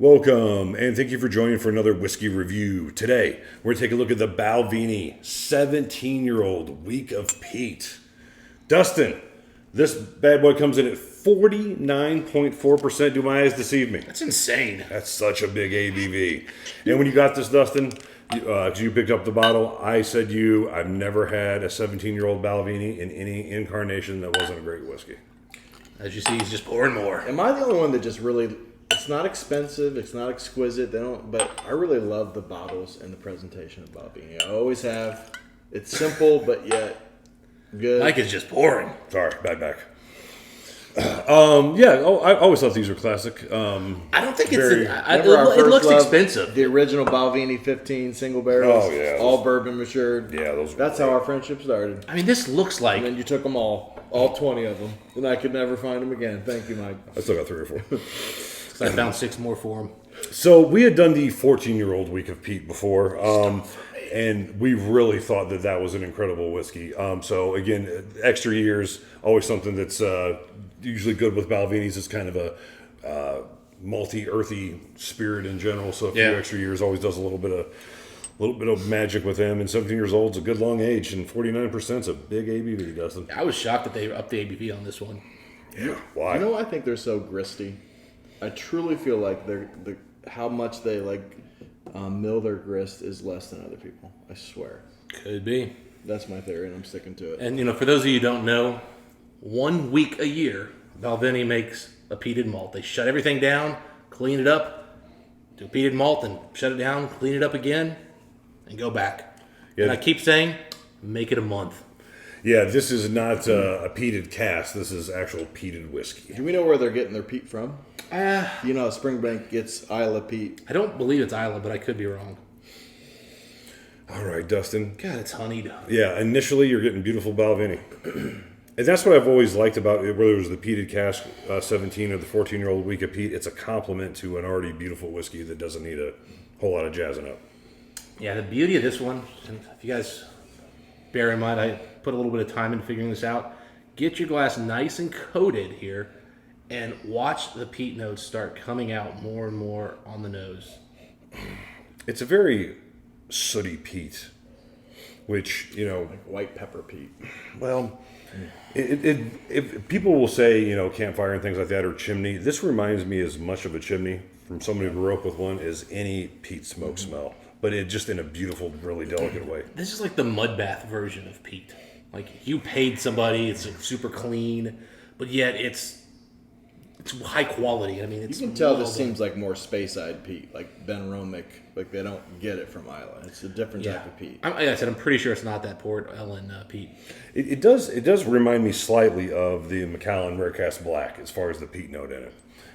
Welcome, and thank you for joining for another whiskey review. Today, we're going to take a look at the Balvenie 17-year-old Week of Peat. Dustin, this bad boy comes in at 49.4%. Do my eyes deceive me? That's insane. That's such a big ABV. And when you got this, Dustin, you picked up the bottle, I said to you, I've never had a 17-year-old Balvenie in any incarnation that wasn't a great whiskey. As you see, he's just pouring more. Am I the only one that just really... It's not expensive. It's not exquisite. But I really love the bottles and the presentation of Balvenie. I always have. It's simple, but yet good. Mike is just pouring. Sorry, bad back. I always thought these were classic. I don't think Very- it Remember our looks first love, expensive. The original Balvenie 15 single barrels. Oh, yeah. All bourbon matured. Yeah, those were That's great. how our friendship started. I mean, this looks like... And then you took them all 20 of them. And I could never find them again. Thank you, Mike. I still got 3 or 4. I found 6 more for him. So we had done the 14-year-old Week of Peat before, and we really thought that was an incredible whiskey. So again, extra years, always something that's usually good with Balvenies. It's kind of a malty, earthy spirit in general. So a few extra years always does a little bit of magic with them. And 17 years old is a good long age, and 49% is a big ABV, Dustin. I was shocked that they upped the ABV on this one. Yeah, why? You know, I think they're so gristy. I truly feel like how much they mill their grist is less than other people. I swear. Could be. That's my theory, and I'm sticking to it. And, for those of you who don't know, 1 week a year, Balvenie makes a peated malt. They shut everything down, clean it up, do a peated malt, and shut it down, clean it up again, and go back. Yeah. And I keep saying, make it a month. Yeah, this is not a peated cask. This is actual peated whiskey. Do we know where they're getting their peat from? You know, Springbank gets Isla peat. I don't believe it's Isla, but I could be wrong. All right, Dustin. God, it's honeyed. Yeah, initially you're getting beautiful Balvenie. And that's what I've always liked about it, whether it was the peated cask 17 or the 14-year-old Week of Peat. It's a compliment to an already beautiful whiskey that doesn't need a whole lot of jazzing up. Yeah, the beauty of this one, and if you guys bear in mind, I put a little bit of time into figuring this out. Get your glass nice and coated here, and watch the peat notes start coming out more and more on the nose. It's a very sooty peat, which, Like white pepper peat. well, if people will say, campfire and things like that, or chimney. This reminds me as much of a chimney from someone who grew up with one as any peat smoke smell. But it just in a beautiful, really delicate way. This is like the mud bath version of peat. Like, you paid somebody, it's like super clean, but yet it's high quality. I mean, it's You can tell well this done. seems like more Speyside peat, like Ben Romick. Like they don't get it from Isla. It's a different type of peat. Like I said, I'm pretty sure it's not that Port Ellen peat. It does remind me slightly of the Macallan Rare Cask Black as far as the peat note in it.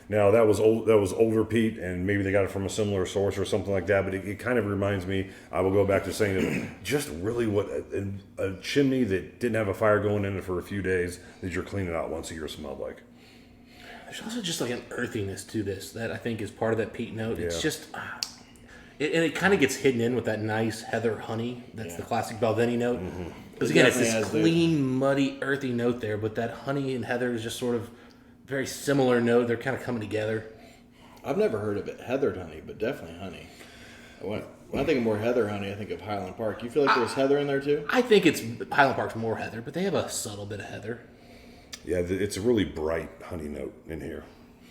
Now that was older peat, and maybe they got it from a similar source or something like that. But it kind of reminds me. I will go back to saying that just really what a chimney that didn't have a fire going in it for a few days that you're cleaning out once a year smelled like. There's also just like an earthiness to this that I think is part of that peat note. It's Yeah. just, and it kind of gets hidden in with that nice heather honey. That's the classic Balvenie note. Because again, it's this definitely has clean, muddy, earthy note there, but that honey and heather is just sort of very similar note. They're kind of coming together. I've never heard of it heathered honey, but definitely honey. When I think of more heather honey, I think of Highland Park. You feel like there's heather in there too? I think it's Highland Park's more heather, but they have a subtle bit of heather Yeah, it's a really bright honey note in here.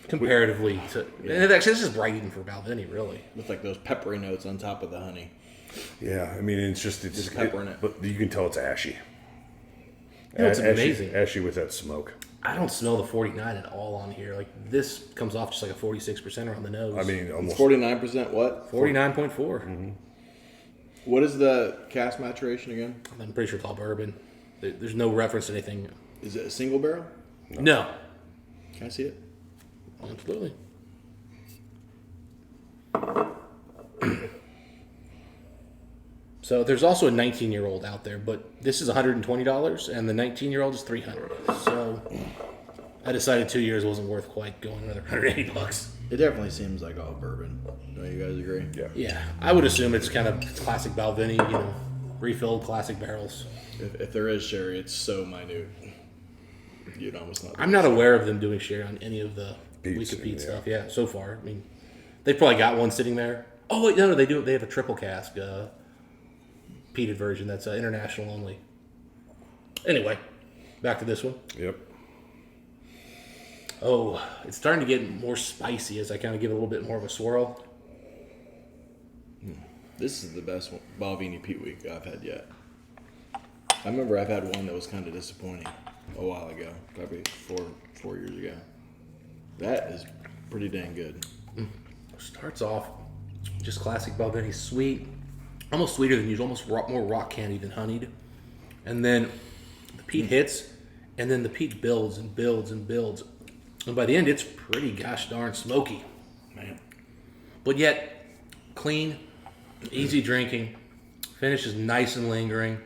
comparatively to. And actually, this is bright even for Balvenie, really. With like those peppery notes on top of the honey. Yeah, I mean it's pepper in it. but you can tell it's ashy. It's amazing. Ashy with that smoke. I don't smell the 49 at all on here. Like, this comes off just like a 46% on the nose. I mean, almost 49% what? 49.4. What is the cask maturation again? I'm pretty sure it's all bourbon. There's no reference to anything. Is it a single barrel? No. Can I see it? Absolutely. So there's also a 19-year-old out there, but this is $120, and the 19-year-old is $300. So I decided 2 years wasn't worth quite going another $180. It definitely seems like all bourbon. Don't you guys agree? yeah. Yeah, I would assume it's kind of classic Balvenie, refilled classic barrels. If there is sherry, it's so minute. You'd almost not. I'm not aware of them doing sherry on any of the Peats, Week of Peat yeah. stuff. Yeah, so far. I mean, They probably got one sitting there. Oh wait, no, they do. They have a triple cask peated version that's international only. Anyway, back to this one. Yep. Oh, it's starting to get more spicy as I kind of give it a little bit more of a swirl. This is the best one, Balvenie Peat Week I've had yet. I remember I've had one that was kind of disappointing a while ago, probably four years ago. That is pretty dang good. Starts off just classic Balvenie, sweet, almost sweeter than usual, almost more rock candy than honeyed. And then the peat hits, and then the peat builds and builds and builds. And by the end, it's pretty gosh darn smoky. Man. But yet, clean, easy drinking, finish is nice and lingering.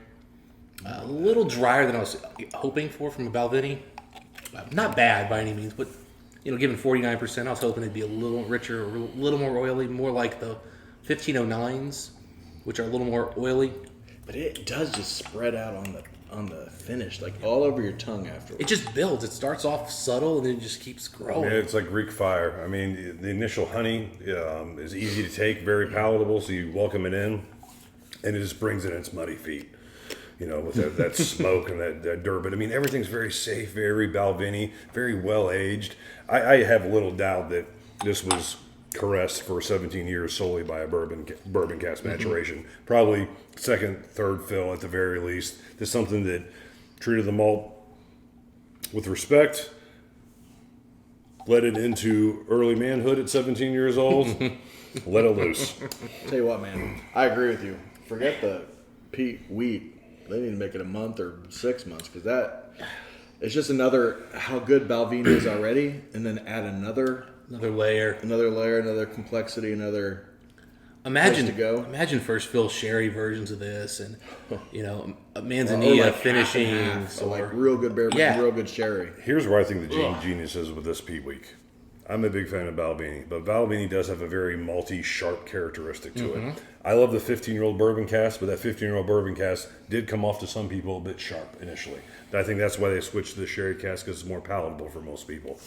A little drier than I was hoping for from a Balvenie. Not bad by any means, but given 49%, I was hoping it'd be a little richer, a little more oily, more like the 1509s, which are a little more oily. But it does just spread out on the finish, like all over your tongue afterwards. It just builds. It starts off subtle and then it just keeps growing. Yeah, it's like Greek fire. I mean, the initial honey is easy to take, very palatable, so you welcome it in, and it just brings in its muddy feet. With that smoke and that dirt. But I mean, everything's very safe, very Balvenie, very well aged. I have little doubt that this was caressed for 17 years solely by a bourbon cask maturation. Probably second, third fill at the very least. There's something that treated the malt with respect, led it into early manhood at 17 years old, let it loose. Tell you what, man, I agree with you. Forget the peat wheat. They need to make it a month or 6 months because it's just another how good Balvenie is already, and then add another layer, another complexity, place to go. Imagine first fill sherry versions of this, and manzanilla finishings, or like real good bourbon, real good sherry. Here's where I think the genius is with this peat week. I'm a big fan of Balvenie, but Balvenie does have a very malty, sharp characteristic to it. I love the 15-year-old bourbon cask, but that 15-year-old bourbon cask did come off to some people a bit sharp initially. I think that's why they switched to the sherry cask because it's more palatable for most people.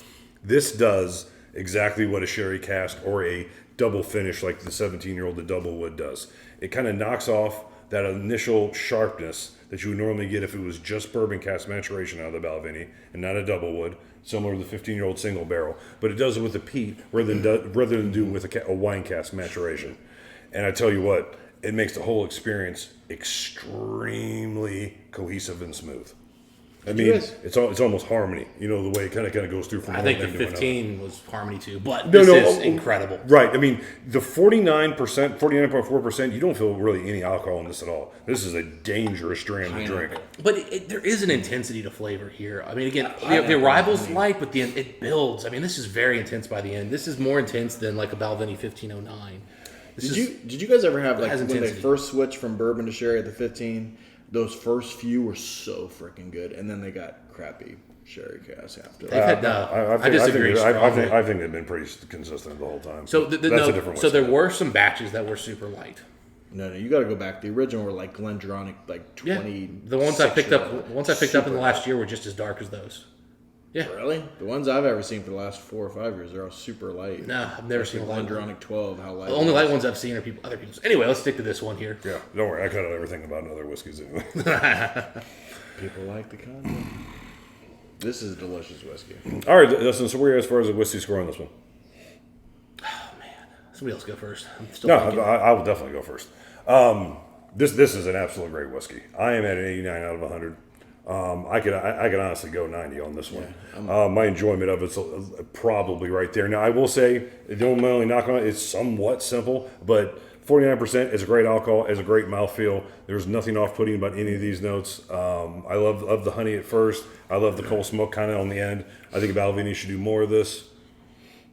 This does exactly what a sherry cask or a double finish like the 17-year-old the double wood does. It kind of knocks off that initial sharpness that you would normally get if it was just bourbon cask maturation out of the Balvenie and not a double wood, similar to the 15-year-old single barrel. But it does it with a peat rather than do with a wine cask maturation. And I tell you what, it makes the whole experience extremely cohesive and smooth. I mean, it's almost harmony. The way it kind of goes through from I one think the thing to 15 was harmony too, but this is incredible. Right. I mean, the 49.4%, you don't feel really any alcohol in this at all. This is a dangerous strand to drink. But there is an intensity to flavor here. I mean, again, the arrival's light, but it builds. I mean, this is very intense by the end. This is more intense than like a Balvenie 1509. Did you guys ever have when intensity. they first switched from bourbon to sherry at the 15? Those first few were so freaking good, and then they got crappy sherry casks after that. I disagree. I think they've been pretty consistent the whole time. So that's a different way. So there were some batches that were super light. No, you got to go back. The original were like Glendronach, like 20. The ones I picked up in the last year were just as dark as those. Yeah. Really? The ones I've ever seen for the last 4 or 5 years are all super light. No, I've never seen a light one. Glendronach 12, how light. The only light ones I've seen are other people's. Anyway, let's stick to this one here. Yeah, don't worry. I cut out everything about other whiskeys anyway. People like the content. This is a delicious whiskey. All right, listen. So where are you as far as the whiskey score on this one? Oh man, somebody else go first. I'm still No, thinking. I will definitely go first. This is an absolute great whiskey. I am at an 89 out of 100. I could honestly go 90 on this one. My enjoyment of it's probably right there. Now I will say, the only knock on it, it's somewhat simple, but 49% is a great alcohol, is a great mouthfeel. There's nothing off-putting about any of these notes. I love the honey at first. I love the coal smoke kind of on the end. I think Balvenie should do more of this.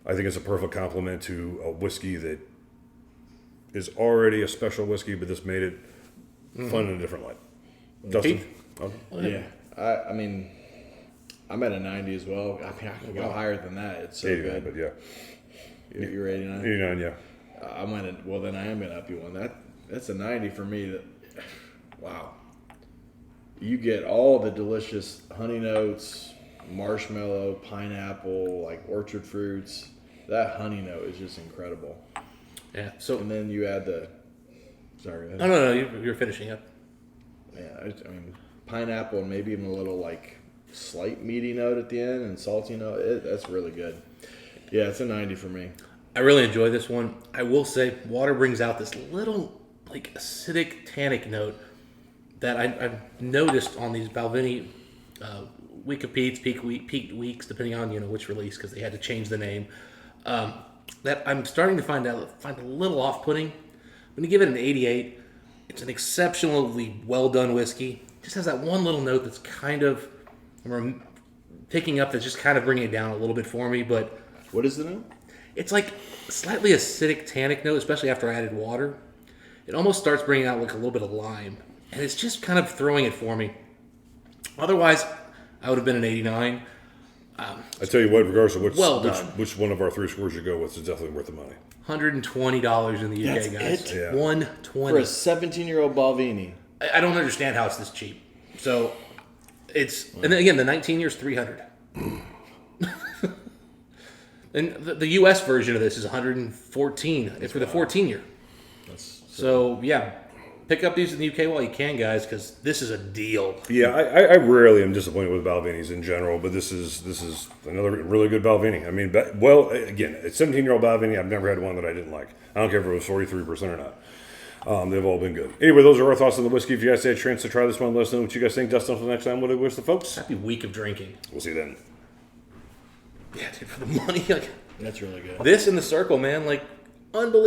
I think it's a perfect complement to a whiskey that is already a special whiskey, but this made it fun in a different light. Dustin? Yeah, I mean, I'm at a 90 as well. I mean, I can go higher than that. It's so 89, good. but yeah. You're 89? 89, yeah. Then I am going to up you one. That's a 90 for me. Wow. You get all the delicious honey notes, marshmallow, pineapple, like orchard fruits. That honey note is just incredible. Yeah. So And then you add the. Sorry. Go ahead. no. You're finishing up. Yeah, I mean, pineapple and maybe even a little like slight meaty note at the end and salty note. That's really good. Yeah, it's a 90 for me. I really enjoy this one. I will say, water brings out this little like acidic tannic note that I've noticed on these Balvenie Week of Peats, Peat Weeks, depending on which release, because they had to change the name. That I'm starting to find a little off-putting. I'm going to give it an 88. It's an exceptionally well-done whiskey. It just has that one little note that's kind of I'm picking up, that's just kind of bringing it down a little bit for me. But What is the note? it's like slightly acidic tannic note, especially after I added water. It almost starts bringing out like a little bit of lime, and it's just kind of throwing it for me. Otherwise, I would have been an 89. I tell you what, regardless of Well done. which one of our 3 scores you go with, is definitely worth the money. $120 in the UK, That's guys. it? Yeah. For a 120. 17-year-old Balvenie. I don't understand how it's this cheap. So it's, and then again, the 19 years, 300. And the US version of this is 114 for the 14 year. So yeah, pick up these in the UK while you can, guys, because this is a deal. Yeah, I rarely am disappointed with Balvenies in general, but this is another really good Balvenie. I mean, well, again, a 17-year-old Balvenie, I've never had one that I didn't like. I don't care if it was 43% or not. They've all been good. Anyway, those are our thoughts on the whiskey. If you guys had a chance to try this one, let us know what you guys think. Dustin, until next time, what do we wish the folks? Happy week of drinking. We'll see you then. Yeah, dude, for the money, like That's really good. this in the circle, man, like unbelievable.